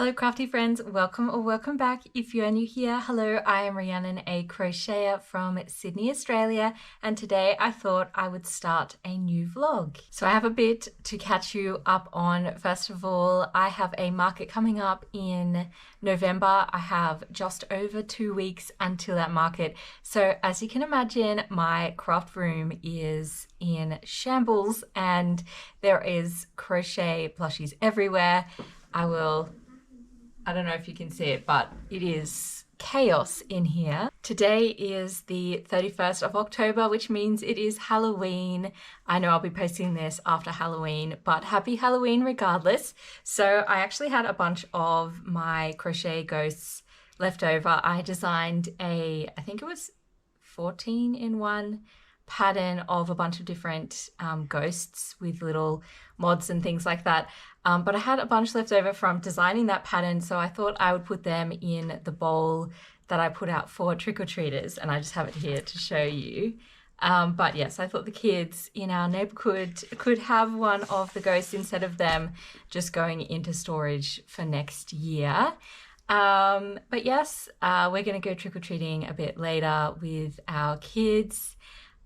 Hello crafty friends, welcome or welcome back. If you are new here, hello, I am Rhiannon, a crocheter from Sydney, Australia, and today I thought I would start a new vlog. So I have a bit to catch you up on. First of all, I have a market coming up in November. I have just over 2 weeks until that market. So as you can imagine, my craft room is in shambles and there is crochet plushies everywhere. I don't know if you can see it, but it is chaos in here. Today is the 31st of October, which means it is Halloween. I know I'll be posting this after Halloween, but happy Halloween regardless. So I actually had a bunch of my crochet ghosts left over. I designed I think it was 14-in-1 pattern of a bunch of different ghosts with little mods and things like that. But I had a bunch left over from designing that pattern, so I thought I would put them in the bowl that I put out for trick-or-treaters, and I just have it here to show you. But yes, I thought the kids in our neighborhood could have one of the ghosts instead of them just going into storage for next year. But yes, we're going to go trick-or-treating a bit later with our kids.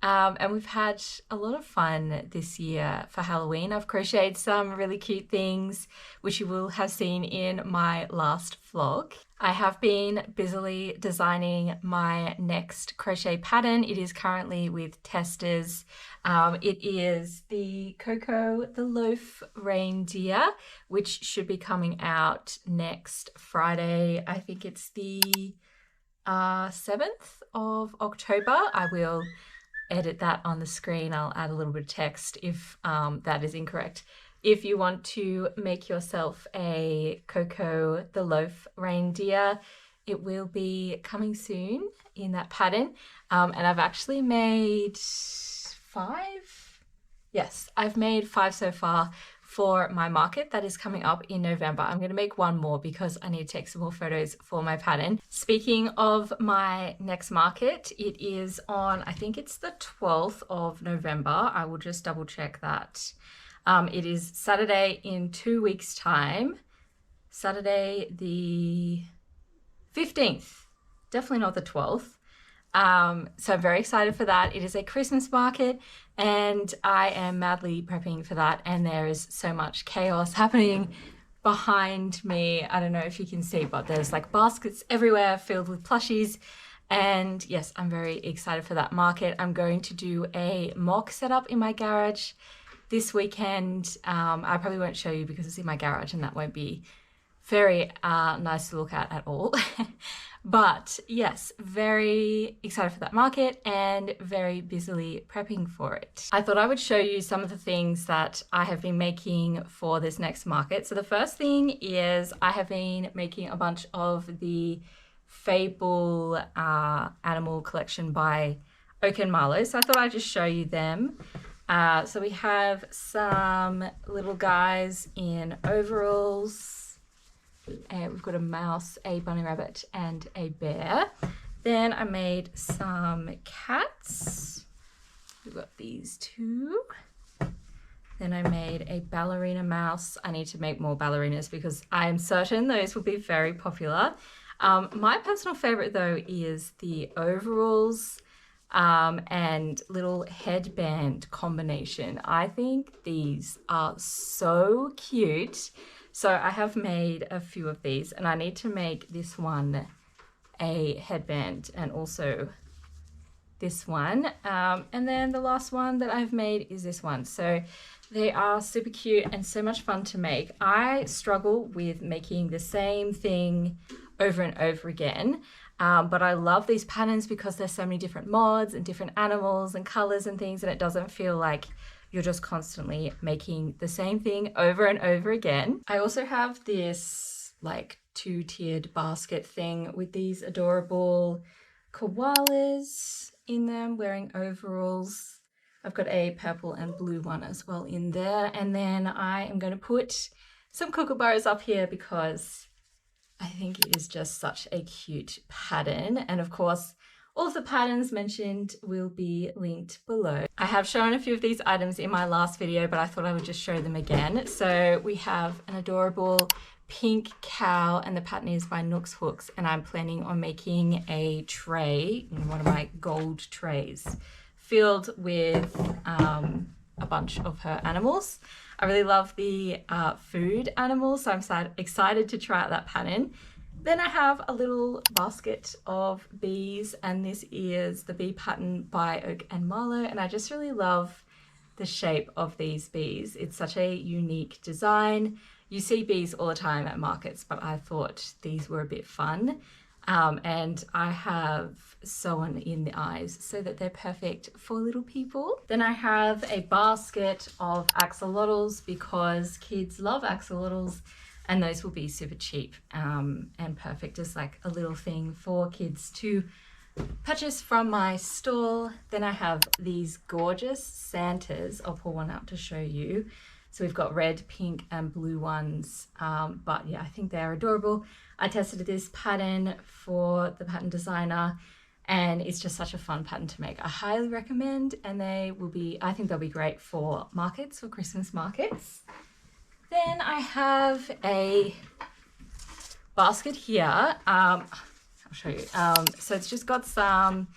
And we've had a lot of fun this year for Halloween. I've crocheted some really cute things, which you will have seen in my last vlog. I have been busily designing my next crochet pattern. It is currently with testers. It is the Coco the Loaf Reindeer, which should be coming out next Friday. I think it's the 7th of October. I will edit that on the screen. I'll add a little bit of text if that is incorrect. If you want to make yourself a Coco the Loaf Reindeer, it will be coming soon in that pattern. And I've actually made 5. Yes, I've made 5 so far for my market that is coming up in November. I'm going to make one more because I need to take some more photos for my pattern. Speaking of my next market, it is on, I think it's the 12th of November. I will just double check that. It is Saturday in 2 weeks' time. Saturday the 15th, definitely not the 12th. So I'm very excited for that. It is a Christmas market and I am madly prepping for that, and there is so much chaos happening behind me. I don't know if you can see, but there's like baskets everywhere filled with plushies. And yes, I'm very excited for that market. I'm going to do a mock setup in my garage this weekend. I probably won't show you because it's in my garage and that won't be very nice to look at all. But yes, very excited for that market and very busily prepping for it. I thought I would show you some of the things that I have been making for this next market. So the first thing is I have been making a bunch of the Fable animal collection by Oak and Marlowe. So I thought I'd just show you them. So we have some little guys in overalls. And we've got a mouse, a bunny rabbit, and a bear. Then I made some cats. We've got these 2. Then I made a ballerina mouse. I need to make more ballerinas because I am certain those will be very popular. My personal favorite though is the overalls and little headband combination. I think these are so cute. So I have made a few of these and I need to make this one a headband and also this one. And then the last one that I've made is this one. So they are super cute and so much fun to make. I struggle with making the same thing over and over again. But I love these patterns because there's so many different mods and different animals and colors and things, and it doesn't feel like you're just constantly making the same thing over and over again. I also have this like 2-tiered basket thing with these adorable koalas in them wearing overalls. I've got a purple and blue one as well in there. And then I am going to put some kookaburras up here because I think it is just such a cute pattern. And of course, All of the patterns mentioned will be linked below. I have shown a few of these items in my last video, but I thought I would just show them again. So we have an adorable pink cow, and the pattern is by Nooks Hooks, and I'm planning on making a tray, one of my gold trays, filled with a bunch of her animals. I really love the food animals, so I'm excited to try out that pattern. Then I have a little basket of bees, and this is the bee pattern by Oak and Marlowe, and I just really love the shape of these bees. It's such a unique design. You see bees all the time at markets, but I thought these were a bit fun. And I have sewn in the eyes so that they're perfect for little people. Then I have a basket of axolotls because kids love axolotls, and those will be super cheap and perfect as like a little thing for kids to purchase from my stall. Then I have these gorgeous Santas. I'll pull one out to show you. So we've got red, pink and blue ones, but yeah, I think they're adorable. I tested this pattern for the pattern designer, and it's just such a fun pattern to make. I highly recommend, and they will be, I think they'll be great for markets, for Christmas markets. Then I have a basket here. I'll show you. So it's just got some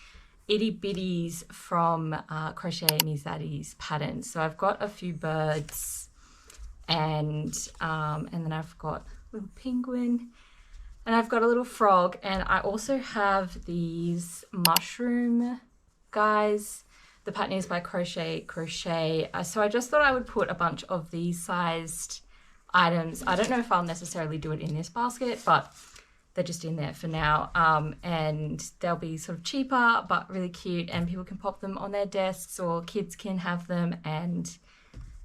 itty bitties from Crochet Me Zaddy's pattern. So I've got a few birds, and then I've got a little penguin, and I've got a little frog, and I also have these mushroom guys. The pattern is by Crochet. So I just thought I would put a bunch of these sized items. I don't know if I'll necessarily do it in this basket, but they're just in there for now. And they'll be sort of cheaper, but really cute, and people can pop them on their desks, or kids can have them, and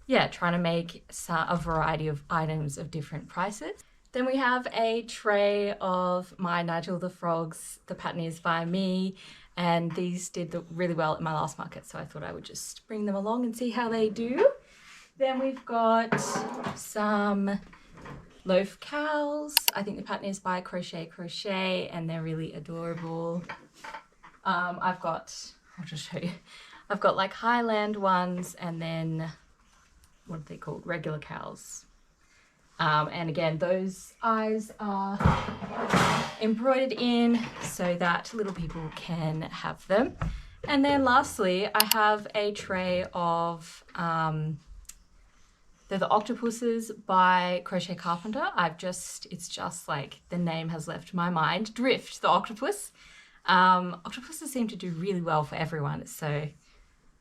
yeah, trying to make a variety of items of different prices. Then we have a tray of my Nigel the Frogs. The pattern is by me, and these did really well at my last market, so I thought I would just bring them along and see how they do. Then we've got some loaf cows. I think the pattern is by Crochet, and they're really adorable. I'll just show you. I've got like Highland ones, and then what are they called? Regular cows. And again, those eyes are embroidered in so that little people can have them. And then lastly, I have a tray of, they're the octopuses by Crochet Carpenter. It's just like the name has left my mind. Drift, the octopus. Octopuses seem to do really well for everyone. So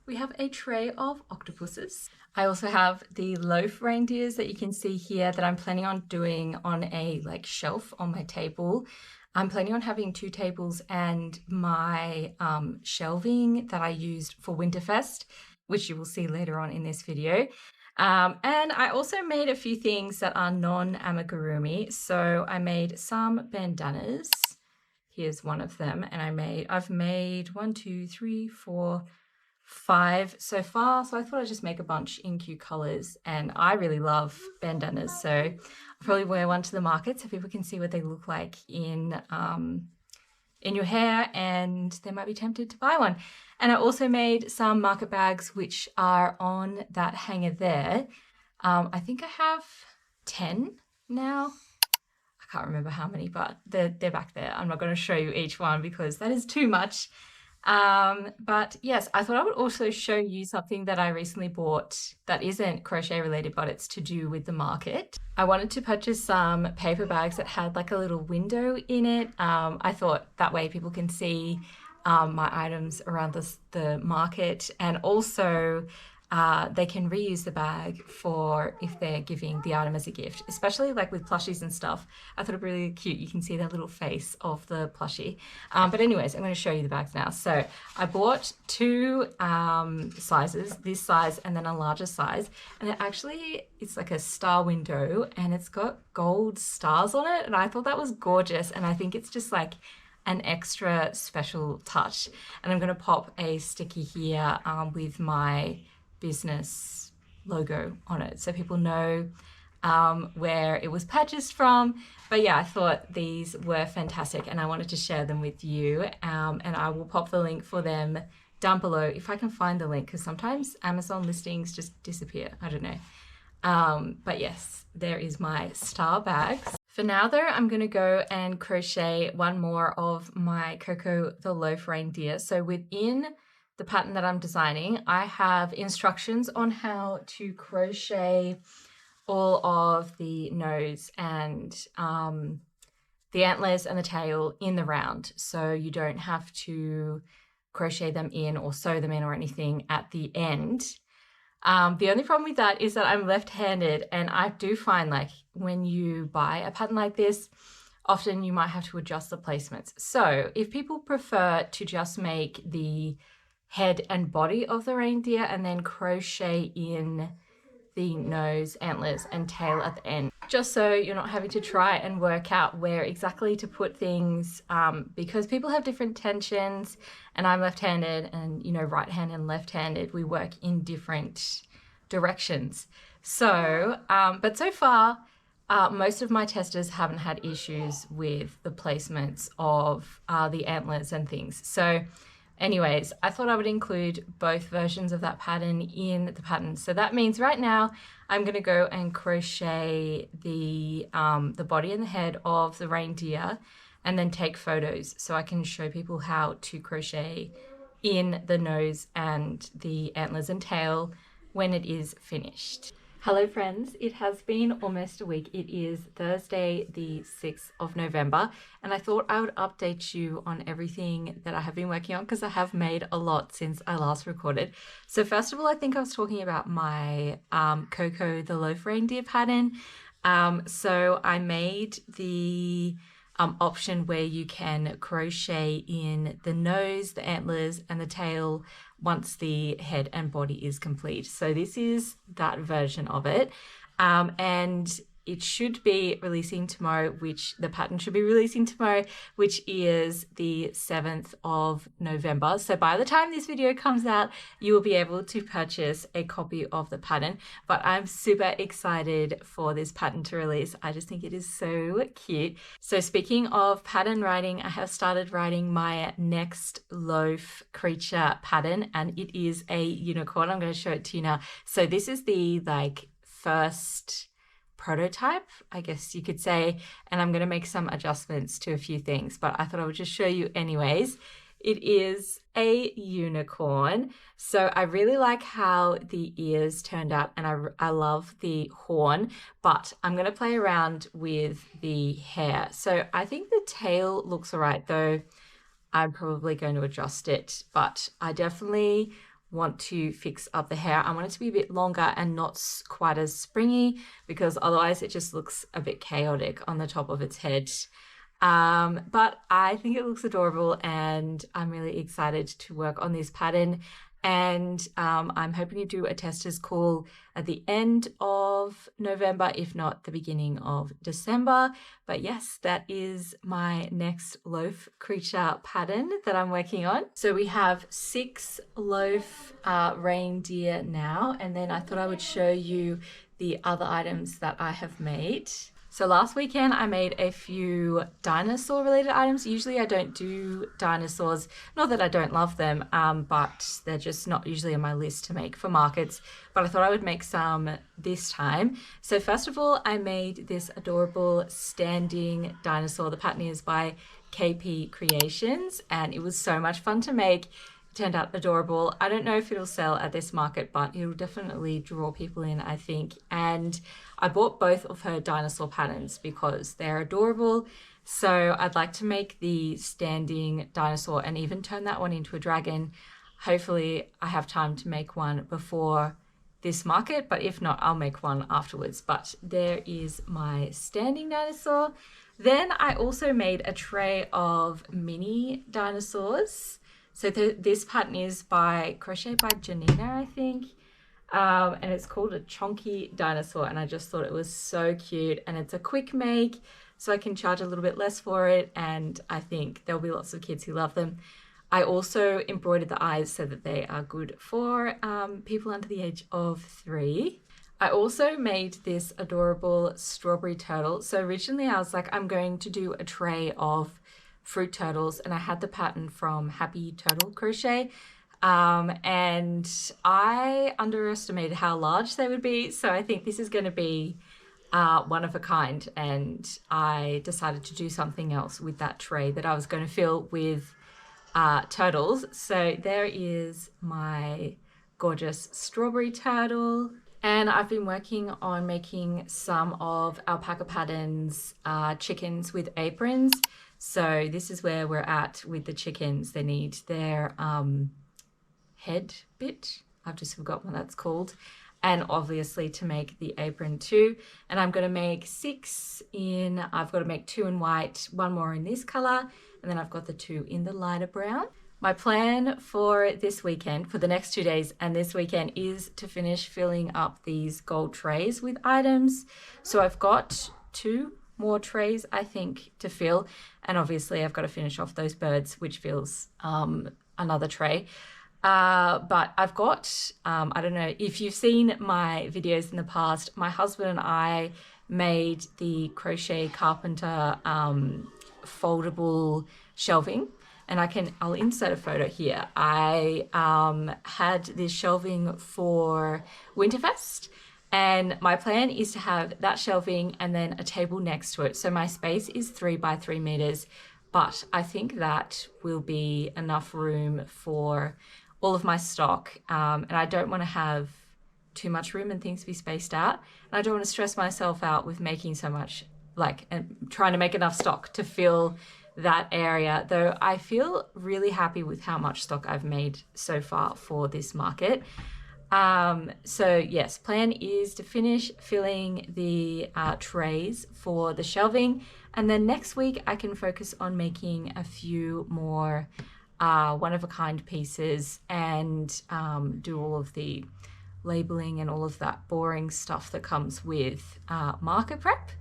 we have a tray of octopuses. I also have the loaf reindeers that you can see here that I'm planning on doing on a like shelf on my table. I'm planning on having 2 tables and my shelving that I used for Winterfest, which you will see later on in this video. And I also made a few things that are non-amigurumi. So I made some bandanas. Here's one of them, and I've made 1, 2, 3, 4, 5 so far, so I thought I'd just make a bunch in cute colors, and I really love bandanas, so I'll probably wear one to the market so people can see what they look like in your hair, and they might be tempted to buy one. And I also made some market bags which are on that hanger there. I think I have 10 now. I can't remember how many, but they're back there. I'm not going to show you each one because that is too much. But yes, I thought I would also show you something that I recently bought that isn't crochet related, but it's to do with the market. I wanted to purchase some paper bags that had like a little window in it. I thought that way people can see my items around the market, and also they can reuse the bag for if they're giving the item as a gift, especially like with plushies and stuff. I thought it'd be really cute. You can see that little face of the plushie. But anyways, I'm going to show you the bags now. So I bought 2 sizes, this size and then a larger size. And it's like a star window, and it's got gold stars on it. And I thought that was gorgeous. And I think it's just like an extra special touch. And I'm going to pop a sticky here with my business logo on it so people know where it was purchased from. But yeah, I thought these were fantastic and I wanted to share them with you. And I will pop the link for them down below if I can find the link, because sometimes Amazon listings just disappear. I don't know. But yes, there is my star bags. For now though, I'm going to go and crochet one more of my Coco the Loaf reindeer. So within the pattern that I'm designing, I have instructions on how to crochet all of the nose and the antlers and the tail in the round. So you don't have to crochet them in or sew them in or anything at the end. The only problem with that is that I'm left-handed, and I do find like when you buy a pattern like this, often you might have to adjust the placements. So if people prefer to just make the head and body of the reindeer and then crochet in the nose, antlers, and tail at the end, just so you're not having to try and work out where exactly to put things, because people have different tensions, and I'm left-handed, and you know, right-handed and left-handed, we work in different directions. So, but so far, most of my testers haven't had issues with the placements of the antlers and things. So anyways, I thought I would include both versions of that pattern in the pattern. So that means right now I'm going to go and crochet the body and the head of the reindeer and then take photos so I can show people how to crochet in the nose and the antlers and tail when it is finished. Hello friends, it has been almost a week. It is Thursday the 6th of November, and I thought I would update you on everything that I have been working on because I have made a lot since I last recorded. So first of all, I think I was talking about my Coco the Loaf reindeer pattern. So I made the option where you can crochet in the nose, the antlers, and the tail once the head and body is complete. So this is that version of it. And it should be releasing tomorrow, which the pattern should be releasing tomorrow, which is the 7th of November. So by the time this video comes out, you will be able to purchase a copy of the pattern. But I'm super excited for this pattern to release. I just think it is so cute. So speaking of pattern writing, I have started writing my next loaf creature pattern, and it is a unicorn. I'm going to show it to you now. So this is the first prototype, I guess you could say, and I'm going to make some adjustments to a few things, but I thought I would just show you anyways. It is a unicorn. So I really like how the ears turned out, and I love the horn, but I'm going to play around with the hair. So I think the tail looks all right, though I'm probably going to adjust it, but I definitely want to fix up the hair. I want it to be a bit longer and not quite as springy, because otherwise it just looks a bit chaotic on the top of its head. But I think it looks adorable, and I'm really excited to work on this pattern. And I'm hoping to do a testers call at the end of November, if not the beginning of December. But yes, that is my next loaf creature pattern that I'm working on. So we have 6 loaf reindeer now, and then I thought I would show you the other items that I have made. So last weekend I made a few dinosaur related items. Usually I don't do dinosaurs, not that I don't love them, but they're just not usually on my list to make for markets. But I thought I would make some this time. So first of all, I made this adorable standing dinosaur. The pattern is by KP Creations, and it was so much fun to make. It turned out adorable. I don't know if it'll sell at this market, but it'll definitely draw people in, I think. And I bought both of her dinosaur patterns because they're adorable. So I'd like to make the standing dinosaur and even turn that one into a dragon. Hopefully I have time to make one before this market, but if not, I'll make one afterwards. But there is my standing dinosaur. Then I also made a tray of mini dinosaurs. So this pattern is by Crochet by Janina, I think. And it's called a chonky dinosaur, and I just thought it was so cute, and it's a quick make, so I can charge a little bit less for it, and I think there'll be lots of kids who love them. I also embroidered the eyes so that they are good for people under the age of 3. I also made this adorable strawberry turtle. So originally I was like, I'm going to do a tray of fruit turtles, and I had the pattern from Happy Turtle Crochet. And I underestimated how large they would be. So I think this is going to be one of a kind. And I decided to do something else with that tray that I was going to fill with turtles. So there is my gorgeous strawberry turtle. And I've been working on making some of Alpaca Pattern's chickens with aprons. So this is where we're at with the chickens. They need their head bit. I've just forgotten what that's called. And obviously to make the apron too. And I'm going to make 6 in, I've got to make 2 in white, 1 more in this color, and then I've got the 2 in the lighter brown. My plan for this weekend, for the next 2 days and this weekend, is to finish filling up these gold trays with items. So I've got 2 more trays, I think, to fill. And obviously I've got to finish off those birds, which fills another tray. But I've got, I don't know if you've seen my videos in the past, my husband and I made the Crochet Carpenter foldable shelving. And I'll insert a photo here. I had this shelving for Winterfest, and my plan is to have that shelving and then a table next to it. So my space is 3 by 3 meters, but I think that will be enough room for all of my stock. And I don't want to have too much room and things to be spaced out. And I don't want to stress myself out with making so much, and trying to make enough stock to fill that area, though I feel really happy with how much stock I've made so far for this market. So yes, plan is to finish filling the trays for the shelving, and then next week I can focus on making a few more one-of-a-kind pieces and do all of the labeling and all of that boring stuff that comes with market prep.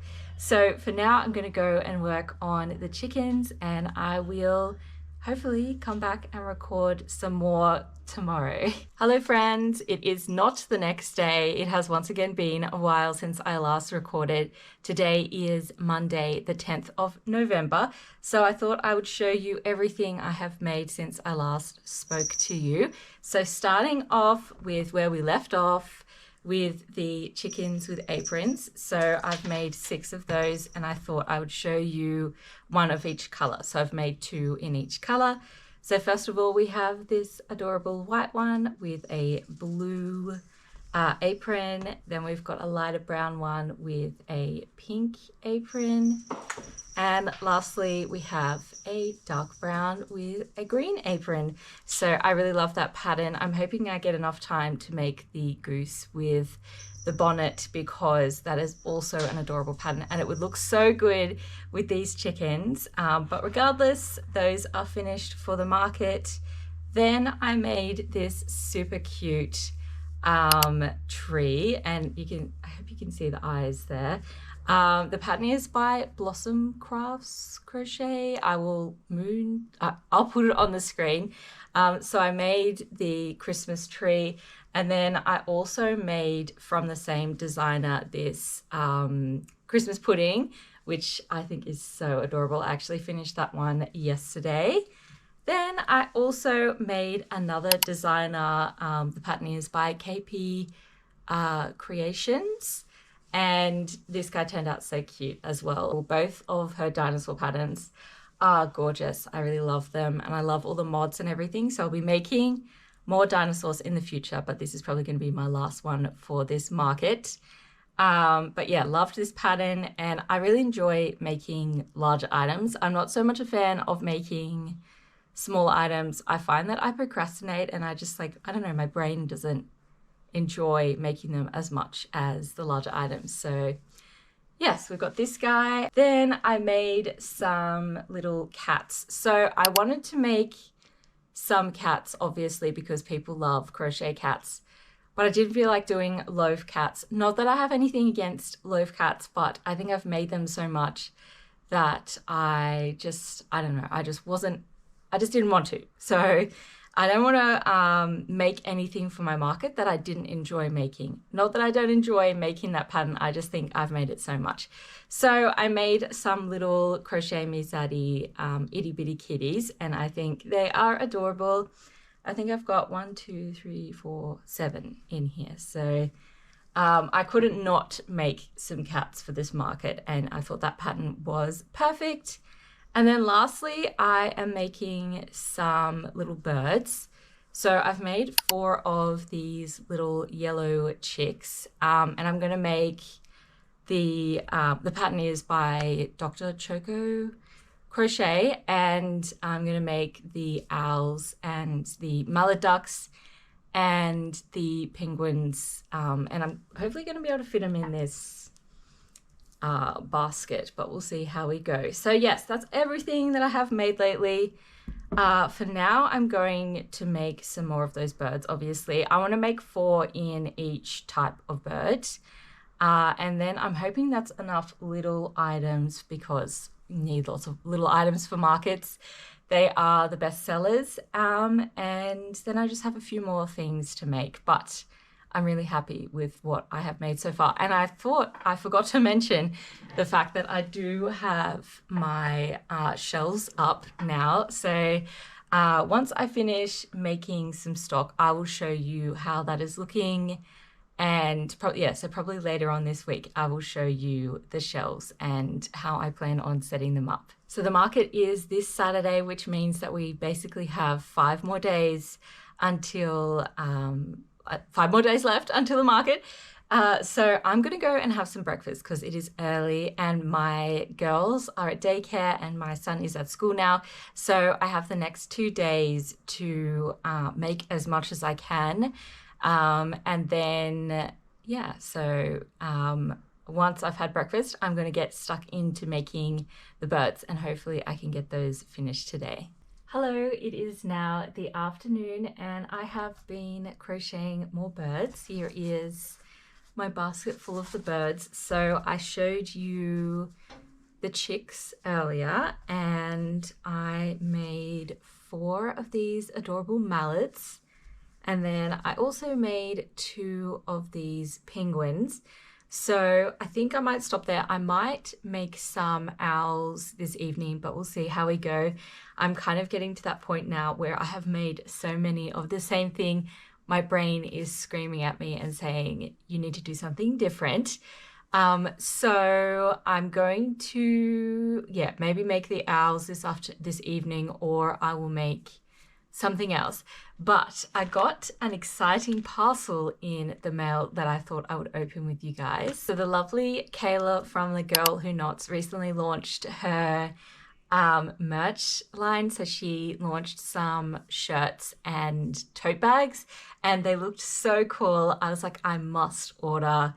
So for now, I'm going to go and work on the chickens, and I will hopefully come back and record some more tomorrow. Hello friends, it is not the next day. It has once again been a while since I last recorded. Today is Monday, the 10th of November. So I thought I would show you everything I have made since I last spoke to you. So starting off with where we left off, with the chickens with aprons. So I've made 6 of those, and I thought I would show you 1 of each color. So I've made 2 in each color. So first of all, we have this adorable white one with a blue apron. Then we've got a lighter brown one with a pink apron. And lastly, we have a dark brown with a green apron. So I really love that pattern. I'm hoping I get enough time to make the goose with the bonnet, because that is also an adorable pattern and it would look so good with these chickens. But regardless, those are finished for the market. Then I made this super cute tree, and I hope you can see the eyes there. The pattern is by Blossom Crafts Crochet. I'll put it on the screen. So I made the Christmas tree, and then I also made from the same designer this Christmas pudding, which I think is so adorable. I actually finished that one yesterday. Then I also made another designer. The pattern is by KP Creations. And this guy turned out so cute as well. Both of her dinosaur patterns are gorgeous. I really love them, and I love all the mods and everything. So I'll be making more dinosaurs in the future, but this is probably going to be my last one for this market. But yeah, loved this pattern, and I really enjoy making larger items. I'm not so much a fan of making small items. I find that I procrastinate, and I just I don't know, my brain doesn't enjoy making them as much as the larger items. So yes, we've got this guy. Then I made some little cats. So I wanted to make some cats, obviously, because people love crochet cats, but I didn't feel like doing loaf cats. Not that I have anything against loaf cats, but I think I've made them so much that I don't know, I just didn't want to. So I don't want to make anything for my market that I didn't enjoy making. Not that I don't enjoy making that pattern, I just think I've made it so much. So I made some little crochet me zaddy itty bitty kitties, and I think they are adorable. I think I've got 1, 2, 3, 4, 7 in here. So I couldn't not make some cats for this market, and I thought that pattern was perfect. And then lastly, I am making some little birds. So I've made 4 of these little yellow chicks, and I'm going to make the pattern is by Dr. Choco Crochet, and I'm going to make the owls and the mallard ducks and the penguins, and I'm hopefully going to be able to fit them in this basket, but we'll see how we go. So yes, that's everything that I have made lately. For now, I'm going to make some more of those birds. Obviously, I want to make 4 in each type of bird, and then I'm hoping that's enough little items, because you need lots of little items for markets. They are the best sellers, and then I just have a few more things to make, but I'm really happy with what I have made so far. And I thought I forgot to mention the fact that I do have my shelves up now. So once I finish making some stock, I will show you how that is looking. And probably later on this week, I will show you the shelves and how I plan on setting them up. So the market is this Saturday, which means that we basically have 5 more days until 5 more days left until the market. So I'm going to go and have some breakfast because it is early and my girls are at daycare and my son is at school now. So I have the next 2 days to make as much as I can. And then, once I've had breakfast, I'm going to get stuck into making the birds and hopefully I can get those finished today. Hello, it is now the afternoon and I have been crocheting more birds. Here is my basket full of the birds. So I showed you the chicks earlier and I made 4 of these adorable mallards. And then I also made 2 of these penguins. So I think I might stop there. I might make some owls this evening, but we'll see how we go. I'm kind of getting to that point now where I have made so many of the same thing. My brain is screaming at me and saying, you need to do something different. So I'm going to, maybe make the owls this evening, or I will make something else. But I got an exciting parcel in the mail that I thought I would open with you guys. So the lovely Kayla from The Girl Who Knots recently launched her merch line. So she launched some shirts and tote bags and they looked so cool. I was like, I must order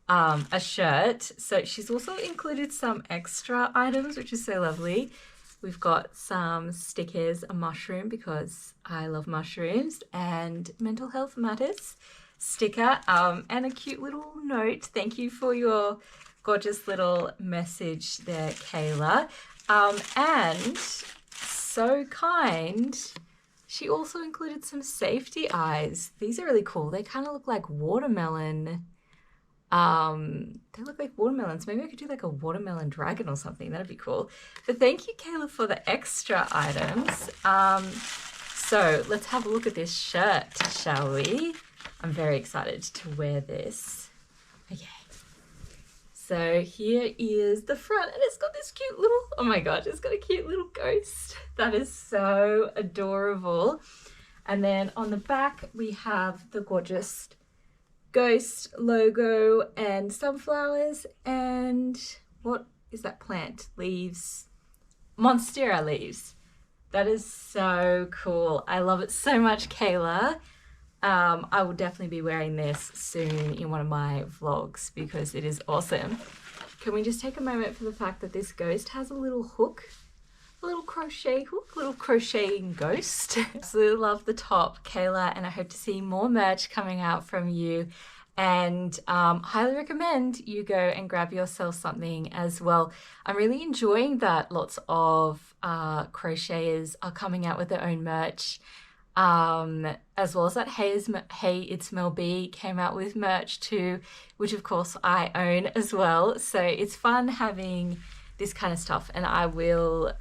a shirt. So she's also included some extra items, which is so lovely. We've got some stickers, a mushroom because I love mushrooms, and mental health matters sticker, and a cute little note. Thank you for your gorgeous little message there, Kayla. And so kind, she also included some safety eyes. These are really cool. They kind of look like watermelon. They look like watermelons. Maybe I could do like a watermelon dragon or something. That'd be cool. But thank you, Kayla, for the extra items. So let's have a look at this shirt, shall we? I'm very excited to wear this. Okay. So here is the front, and it's got this cute little, oh my God, it's got a cute little ghost. That is so adorable. And then on the back, we have the gorgeous ghost logo and sunflowers, and what is that plant? Leaves, monstera leaves. That is so cool. I love it so much, Kayla. I will definitely be wearing this soon in one of my vlogs because it is awesome. Can we just take a moment for the fact that this ghost has a little hook, a little crochet hook, little crocheting ghost. Absolutely love the top, Kayla, and I hope to see more merch coming out from you. And highly recommend you go and grab yourself something as well. I'm really enjoying that lots of crocheters are coming out with their own merch. as well as that Hey It's Mel B came out with merch too, which of course I own as well. So it's fun having this kind of stuff, and I will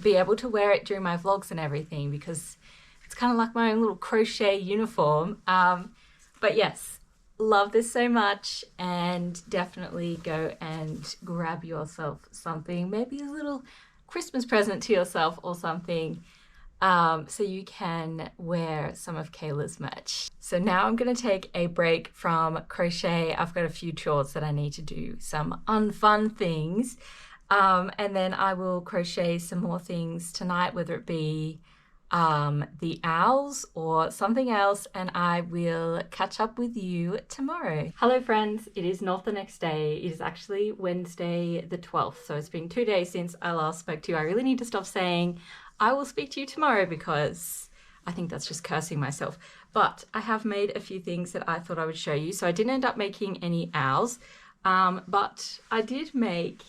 be able to wear it during my vlogs and everything because it's kind of like my own little crochet uniform. But yes, love this so much, and definitely go and grab yourself something, maybe a little Christmas present to yourself or something, so you can wear some of Kayla's merch. So now I'm going to take a break from crochet. I've got a few chores that I need to do, some unfun things, and then I will crochet some more things tonight, whether it be the owls or something else, and I will catch up with you tomorrow. Hello friends, it is not the next day. It is actually Wednesday the 12th, so it's been 2 days since I last spoke to you. I really need to stop saying I will speak to you tomorrow because I think that's just cursing myself. But I have made a few things that I thought I would show you. So I didn't end up making any owls, but I did make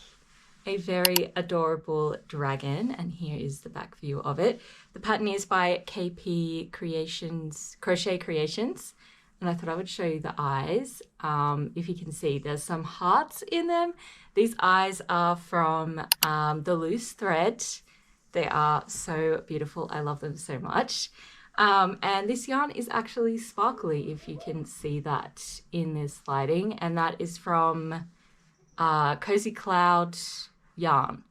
a very adorable dragon, and here is the back view of it. The pattern is by KP Creations, Crochet Creations, and I thought I would show you the eyes. If you can see, there's some hearts in them. These eyes are from the loose thread. They are so beautiful. I love them so much. And this yarn is actually sparkly, if you can see that in this lighting, and that is from Cozy Cloud yarn.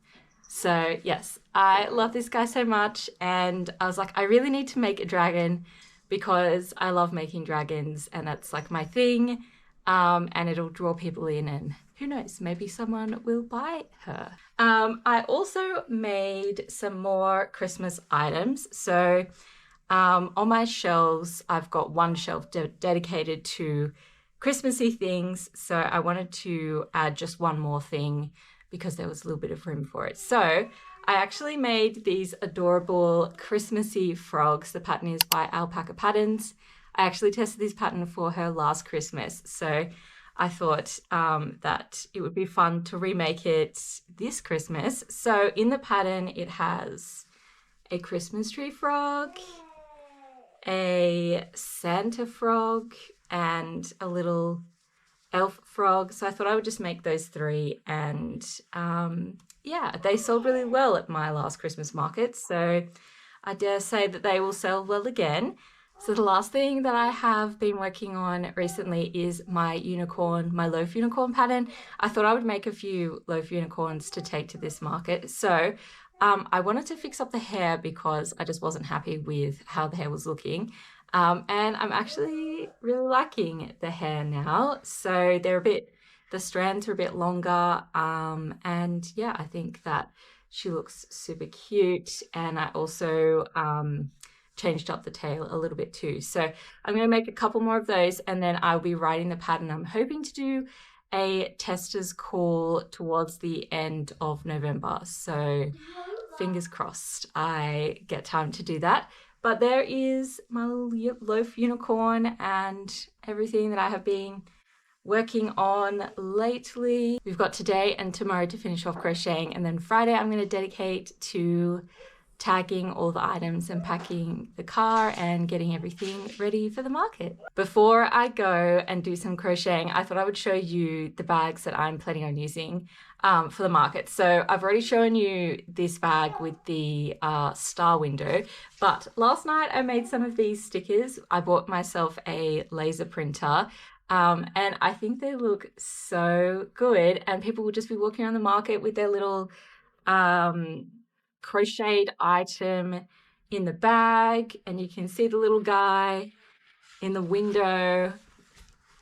So yes, I love this guy so much, and I was like, I really need to make a dragon because I love making dragons, and that's like my thing, and it'll draw people in, and who knows, maybe someone will buy her. I also made some more Christmas items. So on my shelves, I've got one shelf dedicated to Christmassy things, so I wanted to add just one more thing because there was a little bit of room for it. So I actually made these adorable Christmassy frogs. The pattern is by Alpaca Patterns. I actually tested this pattern for her last Christmas, so I thought that it would be fun to remake it this Christmas. So in the pattern, it has a Christmas tree frog, a Santa frog, and a little elf frog. So I thought I would just make those three, and yeah, they sold really well at my last Christmas market, so I dare say that they will sell well again. So the last thing that I have been working on recently is my unicorn, my loaf unicorn pattern. I thought I would make a few loaf unicorns to take to this market. So I wanted to fix up the hair because I just wasn't happy with how the hair was looking. And I'm actually really liking the hair now. So the strands are a bit longer. And yeah, I think that she looks super cute. And I also changed up the tail a little bit too. So I'm going to make a couple more of those, and then I'll be writing the pattern. I'm hoping to do a tester's call towards the end of November. So fingers crossed I get time to do that. But there is my little loaf unicorn and everything that I have been working on lately. We've got today and tomorrow to finish off crocheting, and then Friday I'm going to dedicate to tagging all the items and packing the car and getting everything ready for the market. Before I go and do some crocheting, I thought I would show you the bags that I'm planning on using for the market. So I've already shown you this bag with the star window, but last night I made some of these stickers. I bought myself a laser printer, and I think they look so good, and people will just be walking around the market with their little crocheted item in the bag, and you can see the little guy in the window,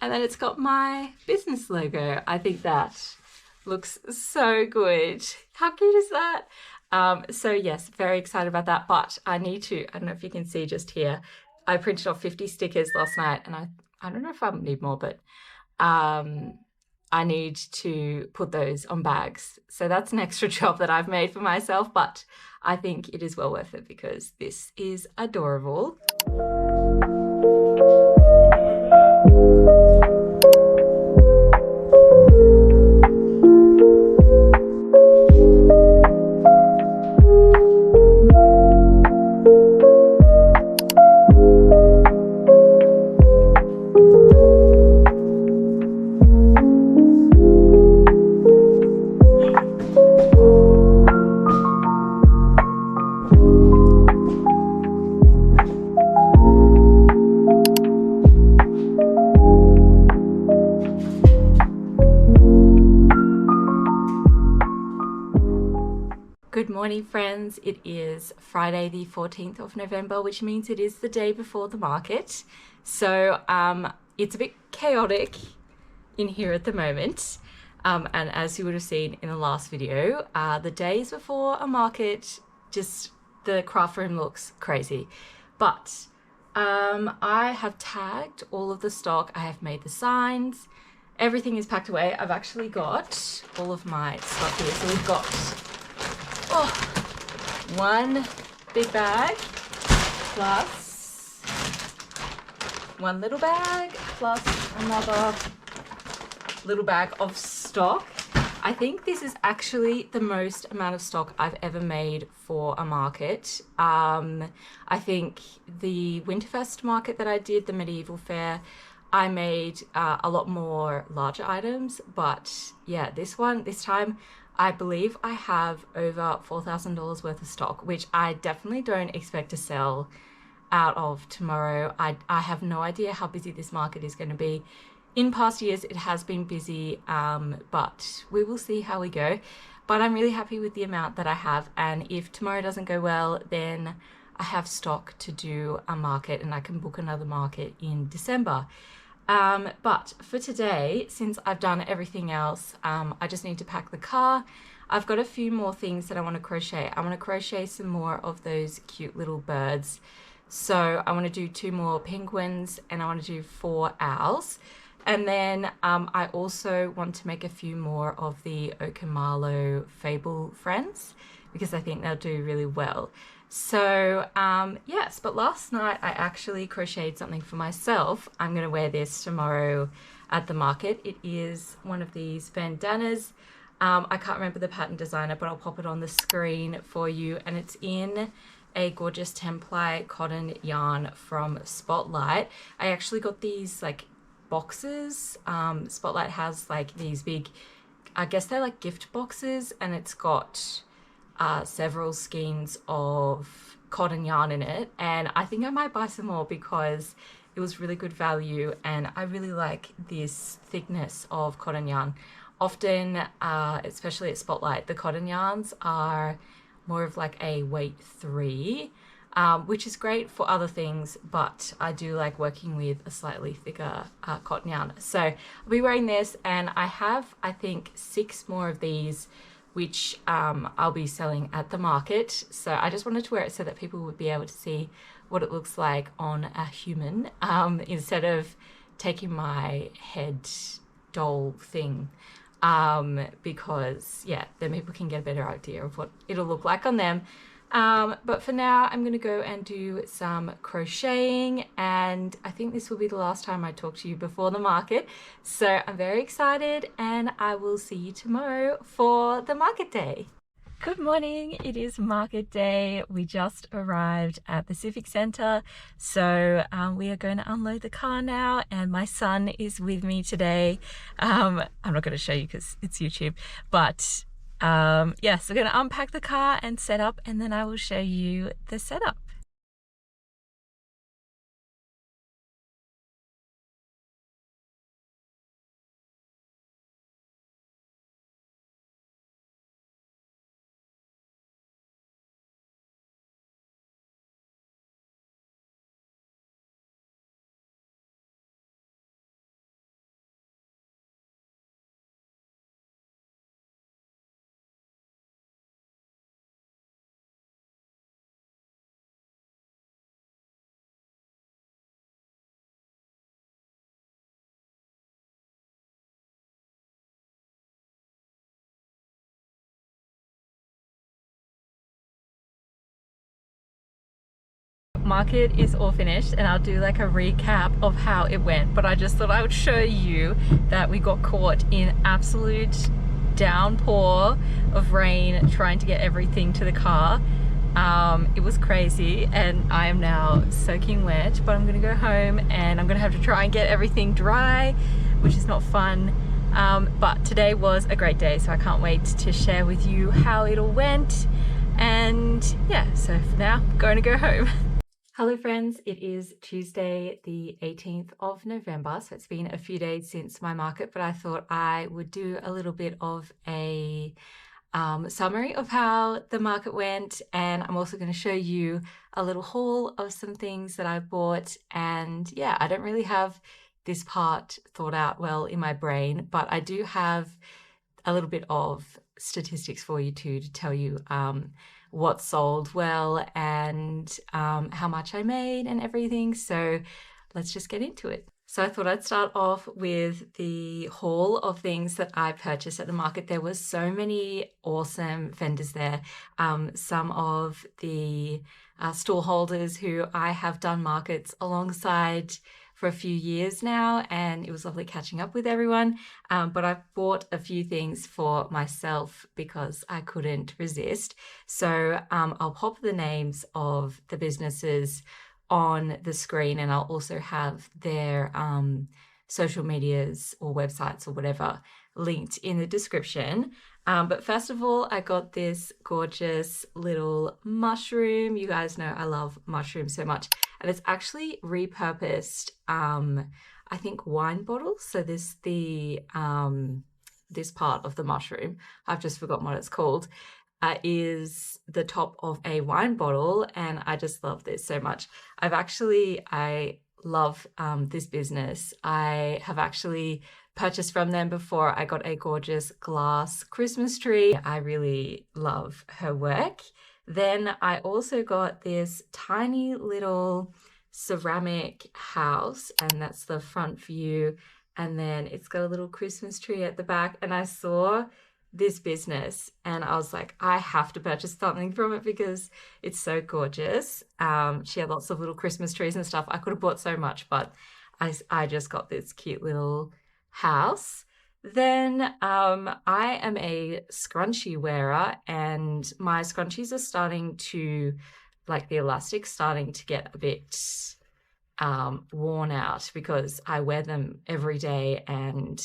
and then it's got my business logo. I think that looks so good. How cute is that? So yes, very excited about that, but I don't know if you can see just here, I printed off 50 stickers last night, and I don't know if I need more, but I need to put those on bags. So that's an extra job that I've made for myself, but I think it is well worth it because this is adorable. morning, friends. It is Friday the 14th of November, which means it is the day before the market. So it's a bit chaotic in here at the moment. And as you would have seen in the last video, the days before a market, just the craft room looks crazy. But I have tagged all of the stock. I have made the signs. Everything is packed away. I've actually got all of my stuff here. So we've got one big bag plus one little bag plus another little bag of stock. I think this is actually the most amount of stock I've ever made for a market. I think the Winterfest market that I did, the medieval fair, I made a lot more larger items, but yeah, this time, I believe I have over $4,000 worth of stock, which I definitely don't expect to sell out of tomorrow. I have no idea how busy this market is going to be. In past years, it has been busy, but we will see how we go. But I'm really happy with the amount that I have, and if tomorrow doesn't go well, then I have stock to do a market and I can book another market in December. But for today, since I've done everything else, I just need to pack the car. I've got a few more things that I want to crochet. I want to crochet some more of those cute little birds. So I want to do 2 more penguins and I want to do 4 owls. And then I also want to make a few more of the Okamalo Fable friends because I think they'll do really well. So yes, but last night I actually crocheted something for myself. I'm going to wear this tomorrow at the market. It is one of these bandanas. I can't remember the pattern designer, but I'll pop it on the screen for you. And it's in a gorgeous template cotton yarn from Spotlight. I actually got these like boxes. Spotlight has like these big, I guess they're like gift boxes, and it's got several skeins of cotton yarn in it, and I think I might buy some more because it was really good value and I really like this thickness of cotton yarn. Often, especially at Spotlight, the cotton yarns are more of like a weight 3, which is great for other things, but I do like working with a slightly thicker cotton yarn. So I'll be wearing this, and I have, I think, 6 more of these which I'll be selling at the market. So I just wanted to wear it so that people would be able to see what it looks like on a human, instead of taking my head doll thing, because yeah, then people can get a better idea of what it'll look like on them. But for now, I'm going to go and do some crocheting, and I think this will be the last time I talk to you before the market. So I'm very excited, and I will see you tomorrow for the market day. Good morning, it is market day. We just arrived at the Civic Centre, so we are going to unload the car now, and my son is with me today. I'm not going to show you because it's YouTube, but yes, we're going to unpack the car and set up, and then I will show you the setup. Market is all finished, and I'll do like a recap of how it went, but I just thought I would show you that we got caught in absolute downpour of rain trying to get everything to the car. It was crazy, and I am now soaking wet, but I'm gonna go home and I'm gonna have to try and get everything dry, which is not fun. But today was a great day, so I can't wait to share with you how it all went. And yeah, so for now, I'm going to go home. Hello friends, it is Tuesday the 18th of November, so it's been a few days since my market, but I thought I would do a little bit of a summary of how the market went, and I'm also going to show you a little haul of some things that I bought. And yeah, I don't really have this part thought out well in my brain, but I do have a little bit of statistics for you too, to tell you what sold well and how much I made and everything. So let's just get into it. So I thought I'd start off with the haul of things that I purchased at the market. There was so many awesome vendors there. Some of the stall holders who I have done markets alongside for a few years now, and it was lovely catching up with everyone. But I've bought a few things for myself because I couldn't resist. So I'll pop the names of the businesses on the screen, and I'll also have their social medias or websites or whatever linked in the description. But first of all, I got this gorgeous little mushroom. You guys know I love mushrooms so much. And it's actually repurposed, I think, wine bottles. So this part of the mushroom, I've just forgotten what it's called, is the top of a wine bottle, and I just love this so much. I love this business. I have actually purchased from them before. I got a gorgeous glass Christmas tree. I really love her work. Then I also got this tiny little ceramic house, and that's the front view. And then it's got a little Christmas tree at the back. And I saw this business and I was like, I have to purchase something from it because it's so gorgeous. She had lots of little Christmas trees and stuff. I could have bought so much, but I just got this cute little house. Then I am a scrunchie wearer, and my scrunchies are starting to, like the elastic's starting to get a bit worn out because I wear them every day, and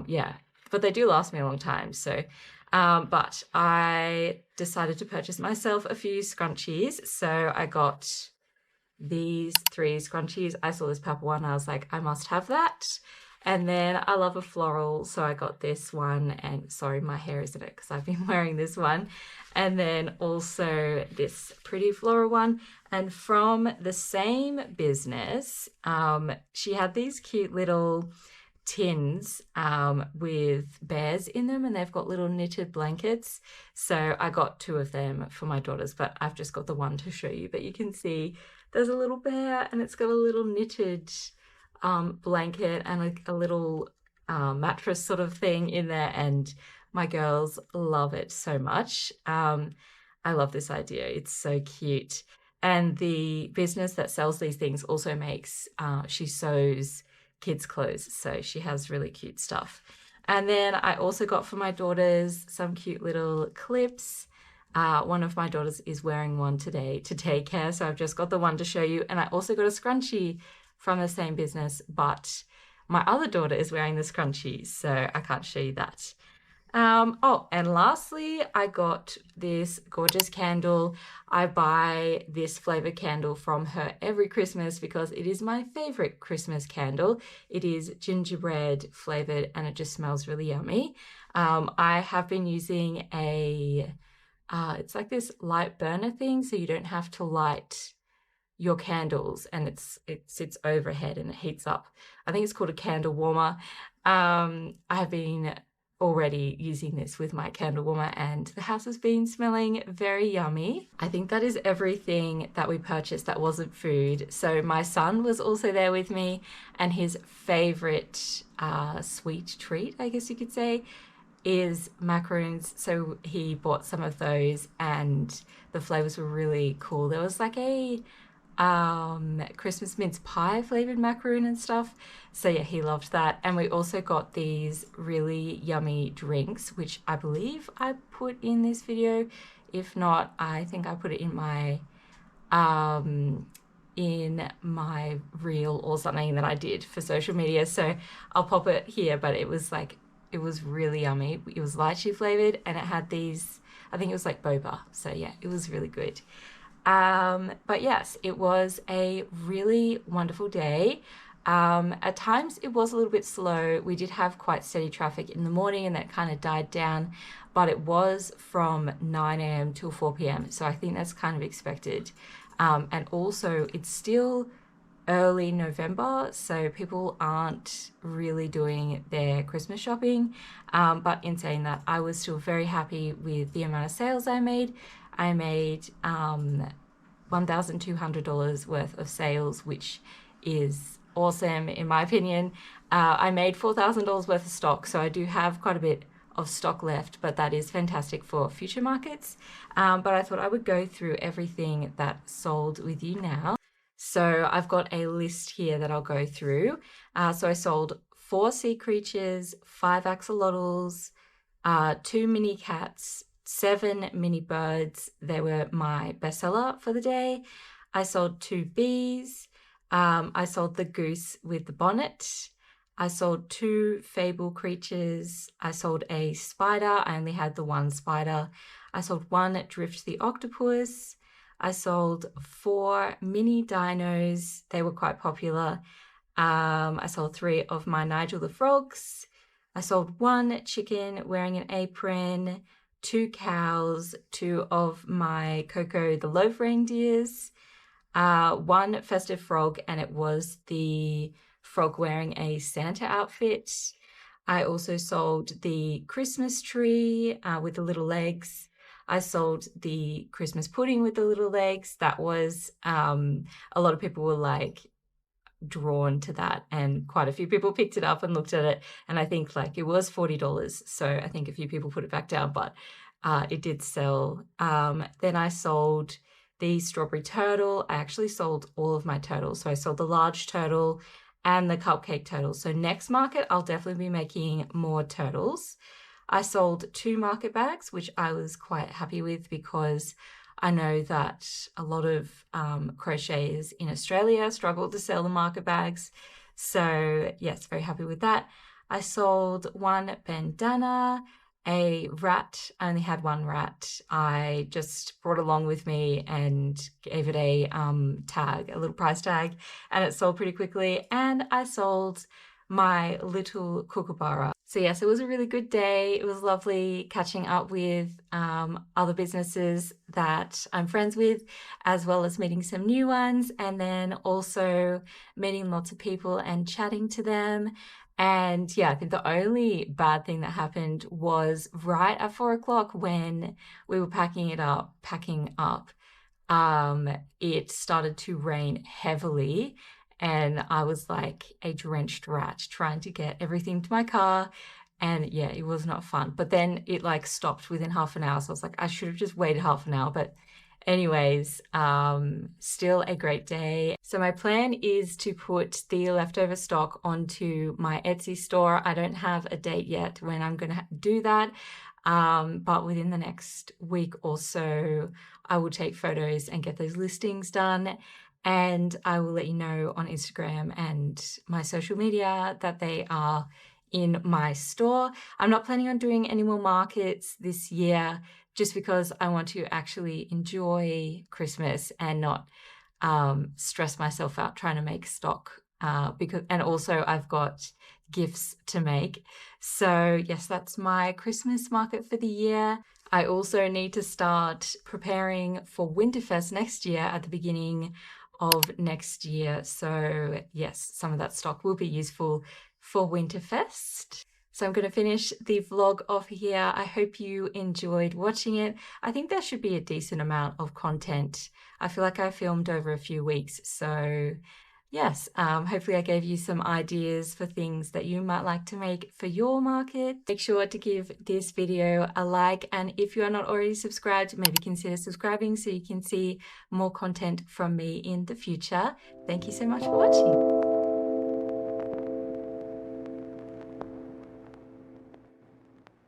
yeah, but they do last me a long time. So but I decided to purchase myself a few scrunchies. So I got these 3 scrunchies. I saw this purple one, I was like, I must have that. And then I love a floral, so I got this one, and sorry, my hair is in it because I've been wearing this one. And then also this pretty floral one. And from the same business, she had these cute little tins with bears in them, and they've got little knitted blankets. So I got 2 of them for my daughters, but I've just got the one to show you. But you can see there's a little bear, and it's got a little knitted blanket and a little mattress sort of thing in there, and my girls love it so much. I love this idea. It's so cute. And the business that sells these things also makes, she sews kids' clothes, so she has really cute stuff. And then I also got for my daughters some cute little clips. One of my daughters is wearing one today to daycare, so I've just got the one to show you. And I also got a scrunchie from the same business, but my other daughter is wearing the scrunchie, so I can't show you that. Oh, and lastly, I got this gorgeous candle. I buy this flavor candle from her every Christmas because it is my favorite Christmas candle. It is gingerbread flavored and it just smells really yummy. I have been using it's like this light burner thing, so you don't have to light your candles, and it sits overhead and it heats up. I think it's called a candle warmer. I have been already using this with my candle warmer, and the house has been smelling very yummy. I think that is everything that we purchased that wasn't food. So my son was also there with me, and his favorite sweet treat, I guess you could say, is macaroons. So he bought some of those, and the flavors were really cool. There was like a Christmas mince pie flavored macaroon and stuff. So yeah, he loved that. And we also got these really yummy drinks, which I believe I put in this video. If not, I think I put it in my reel or something that I did for social media. So I'll pop it here, but it was really yummy. It was lychee flavored, and it had these, I think it was like boba. So yeah, it was really good. But yes, it was a really wonderful day. At times it was a little bit slow. We did have quite steady traffic in the morning and that kind of died down, but it was from 9 a.m. till 4 p.m. So I think that's kind of expected. And also it's still early November, so people aren't really doing their Christmas shopping. But in saying that, I was still very happy with the amount of sales I made. I made $1,200 worth of sales, which is awesome in my opinion. I made $4,000 worth of stock, so I do have quite a bit of stock left, but that is fantastic for future markets. But I thought I would go through everything that sold with you now. So I've got a list here that I'll go through. So I sold 4 sea creatures, 5 axolotls, 2 mini cats, 7 mini birds. They were my bestseller for the day. I sold 2 bees. I sold the goose with the bonnet. I sold 2 fable creatures. I sold a spider. I only had the 1 spider. I sold 1 drift the octopus. I sold 4 mini dinos. They were quite popular. I sold 3 of my Nigel the frogs. I sold 1 chicken wearing an apron, 2 cows, 2 of my Coco the loaf reindeers, 1 festive frog, and it was the frog wearing a Santa outfit. I also sold the Christmas tree with the little legs. I sold the Christmas pudding with the little legs. That was, a lot of people were like drawn to that, and quite a few people picked it up and looked at it, and I think like it was $40, so I think a few people put it back down, but it did sell. Then I sold the strawberry turtle. I actually sold all of my turtles, so I sold the large turtle and the cupcake turtle. So next market I'll definitely be making more turtles. I sold 2 market bags, which I was quite happy with because I know that a lot of crocheters in Australia struggle to sell the market bags. So yes, very happy with that. I sold 1 bandana, a rat. I only had 1 rat. I just brought along with me and gave it a tag, a little price tag, and it sold pretty quickly. And I sold my little kookaburra. So yes, it was a really good day. It was lovely catching up with other businesses that I'm friends with, as well as meeting some new ones, and then also meeting lots of people and chatting to them. And yeah, I think the only bad thing that happened was right at 4 o'clock when we were packing up, it started to rain heavily. And I was like a drenched rat trying to get everything to my car. And yeah, it was not fun. But then it like stopped within half an hour. So I was like, I should have just waited half an hour. But anyways, still a great day. So my plan is to put the leftover stock onto my Etsy store. I don't have a date yet when I'm going to do that. But within the next week or so, I will take photos and get those listings done. And I will let you know on Instagram and my social media that they are in my store. I'm not planning on doing any more markets this year just because I want to actually enjoy Christmas and not stress myself out trying to make stock, and also I've got gifts to make. So yes, that's my Christmas market for the year. I also need to start preparing for Winterfest next year at the beginning of next year. So yes, some of that stock will be useful for Winterfest. So I'm going to finish the vlog off here. I hope you enjoyed watching it. I think there should be a decent amount of content. I feel like I filmed over a few weeks. So yes, hopefully I gave you some ideas for things that you might like to make for your market. Make sure to give this video a like, and if you are not already subscribed, maybe consider subscribing so you can see more content from me in the future. Thank you so much for watching.